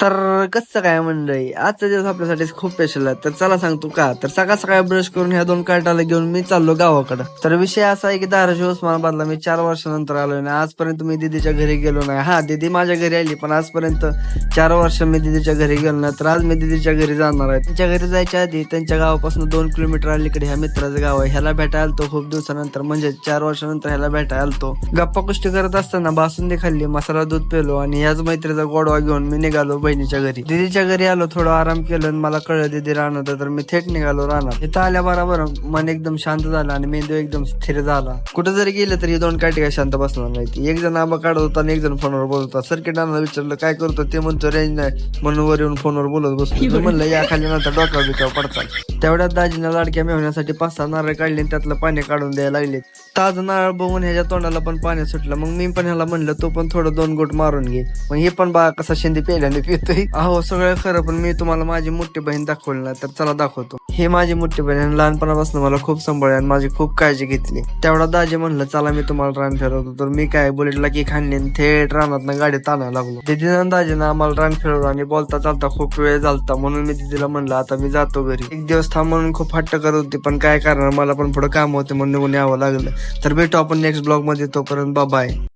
तर कसं काय मंडळी, आजचा दिवस आपल्यासाठी खूप स्पेशल आहे. तर चला सांगतो का. तर सकाळ सकाळी ब्रश करून ह्या 2 कार्टाला घेऊन मी चाललो गावाकडे. तर विषय असा आहे की धाराशिव उस्मानाबादला मी 4 वर्षानंतर आलोय ना. आजपर्यंत मी दीदीच्या घरी गेलो नाही. हा, दीदी माझ्या घरी आली, पण आजपर्यंत 4 वर्ष मी दीदीच्या घरी गेलो नाही. तर आज मी दीदीच्या घरी जाणार आहे. त्यांच्या घरी जायच्या आधी त्यांच्या गावापासून 2 किलोमीटर अलीकडे ह्या मित्राचं गाव आहे. ह्याला भेटायला आलतो खूप दिवसानंतर, म्हणजे 4 वर्षानंतर ह्याला भेटायला आलतो. गप्पा गोष्टी करत असताना बासुंदी खाल्ली, मसाला दूध पेलो आणि ह्याच मैत्रीचा गोडवा घेऊन मी निघालो बहिणीच्या घरी. दीदीच्या घरी आलो, थोडं आराम केलं आणि मला कळलं दीदी राहणार, तर मी थेट निघालो राहणार. इथं आल्या बरोबर मन एकदम शांत झालं आणि मेंदू एकदम स्थिर झाला. कुठं जरी गेलं तरी 2 काठी काय शांत बसणार नाही. एक जण आंबा काढत होता आणि एक जण फोनवर बोलत होता. सर्किट आणला, विचारलं काय करतो, ते म्हणतो रेंज नाही म्हणून वर येऊन फोनवर बोलत बसलो. मी म्हणलं या खाली नंतर डोक्यावर बिकावर पडतात. तेवढ्यात दाजीनं लाडक्या मेहण्यासाठी 5-6 नारळ काढले आणि त्यातलं पाणी काढून द्यायला लागले. ताजं नारळ बघून ह्याच्या तोंडाला पण पाणी सुटलं. मग मी पण ह्याला म्हणलं तू पण थोडं 2 घोट मारून घे. मग हे पण बा कसा शेंदी पेल्याने पितोय. अहो सगळं खरं, पण मी तुम्हाला माझी मोठी बहीण दाखवली ना, तर चला दाखवतो. हे माझी मोठी बहीण लहानपणापासून मला खूप सांभाळली आणि माझी खूप काळजी घेतली. तेवढा दाजी म्हणलं चला मी तुम्हाला रान फिरवतो. तर मी काय बुलेटला की खाल्ली आणि थेट रानात गाडीत आणायला लागलो. दीदीनं दाजीनं आम्हाला रान फिरवलं आणि बोलता चालता खूप वेळ झालता, म्हणून मी दीदीला म्हणलं आता मी जातो घरी. एक दिवस थांब म्हणून खूप हट्ट करत होती, पण काय करणार, मला पण पुढे काम होते म्हणून निघून यावं लागलं. तर भेटू आपण नेक्स्ट ब्लॉग मध्ये, तोपर्यंत बाय.